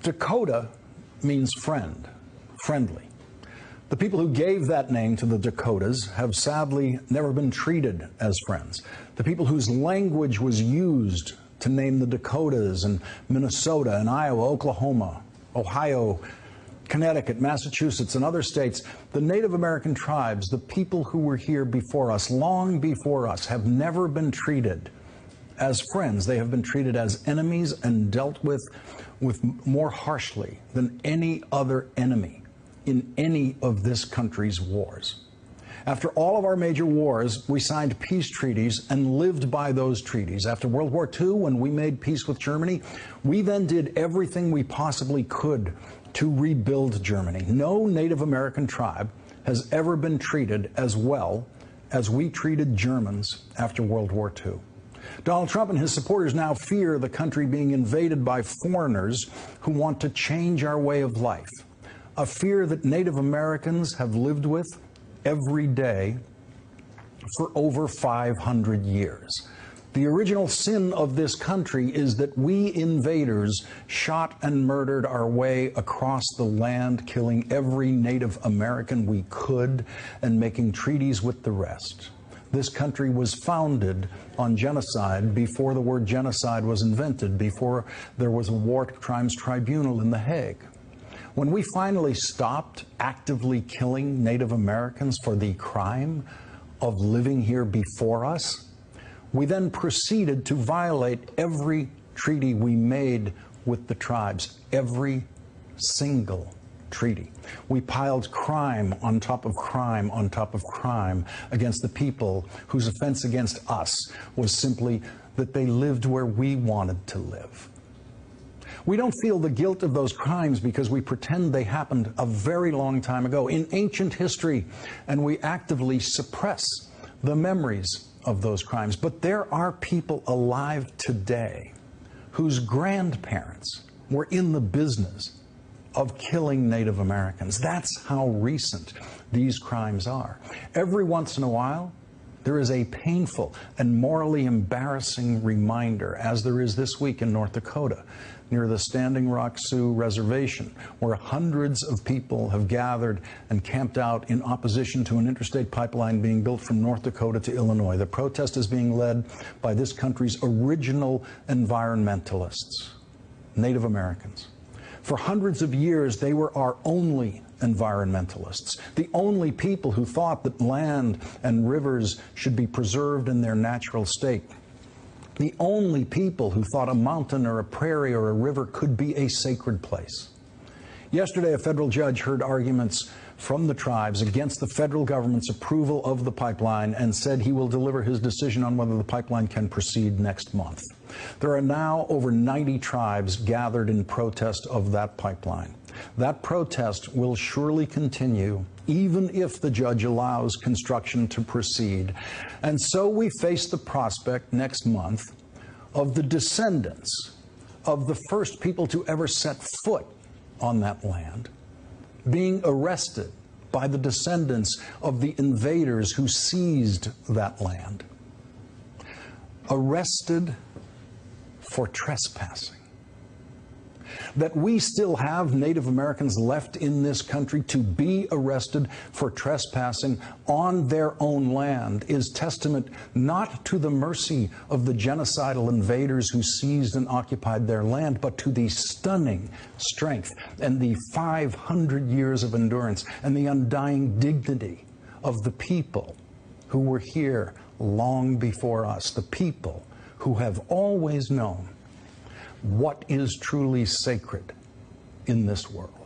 Dakota means friend, friendly. The people who gave that name to the Dakotas have sadly never been treated as friends. The people whose language was used to name the Dakotas and Minnesota and Iowa, Oklahoma, Ohio, Connecticut, Massachusetts, and other states, the Native American tribes, the people who were here before us, long before us, have never been treated as friends. They have been treated as enemies and dealt with more harshly than any other enemy in any of this country's wars. After all of our major wars, we signed peace treaties and lived by those treaties. After World War II, when we made peace with Germany, we then did everything we possibly could to rebuild Germany. No Native American tribe has ever been treated as well as we treated Germans after World War II. Donald Trump and his supporters now fear the country being invaded by foreigners who want to change our way of life, a fear that Native Americans have lived with every day for over 500 years. The original sin of this country is that we invaders shot and murdered our way across the land, killing every Native American we could and making treaties with the rest. This country was founded on genocide before the word genocide was invented, before there was a war crimes tribunal in The Hague. When we finally stopped actively killing Native Americans for the crime of living here before us, we then proceeded to violate every treaty we made with the tribes, every single treaty. We piled crime on top of crime on top of crime against the people whose offense against us was simply that they lived where we wanted to live. We don't feel the guilt of those crimes because we pretend they happened a very long time ago in ancient history, and we actively suppress the memories of those crimes. But there are people alive today whose grandparents were in the business of killing Native Americans. That's how recent these crimes are. Every once in a while, there is a painful and morally embarrassing reminder, as there is this week in North Dakota, near the Standing Rock Sioux Reservation, where hundreds of people have gathered and camped out in opposition to an interstate pipeline being built from North Dakota to Illinois. The protest is being led by this country's original environmentalists, Native Americans. For hundreds of years, they were our only environmentalists, the only people who thought that land and rivers should be preserved in their natural state, the only people who thought a mountain or a prairie or a river could be a sacred place. Yesterday, a federal judge heard arguments from the tribes against the federal government's approval of the pipeline and said he will deliver his decision on whether the pipeline can proceed next month. There are now over 90 tribes gathered in protest of that pipeline. That protest will surely continue even if the judge allows construction to proceed. And so we face the prospect next month of the descendants of the first people to ever set foot on that land being arrested by the descendants of the invaders who seized that land. Arrested for trespassing. That we still have Native Americans left in this country to be arrested for trespassing on their own land is testament not to the mercy of the genocidal invaders who seized and occupied their land, but to the stunning strength and the 500 years of endurance and the undying dignity of the people who were here long before us, the people who have always known what is truly sacred in this world.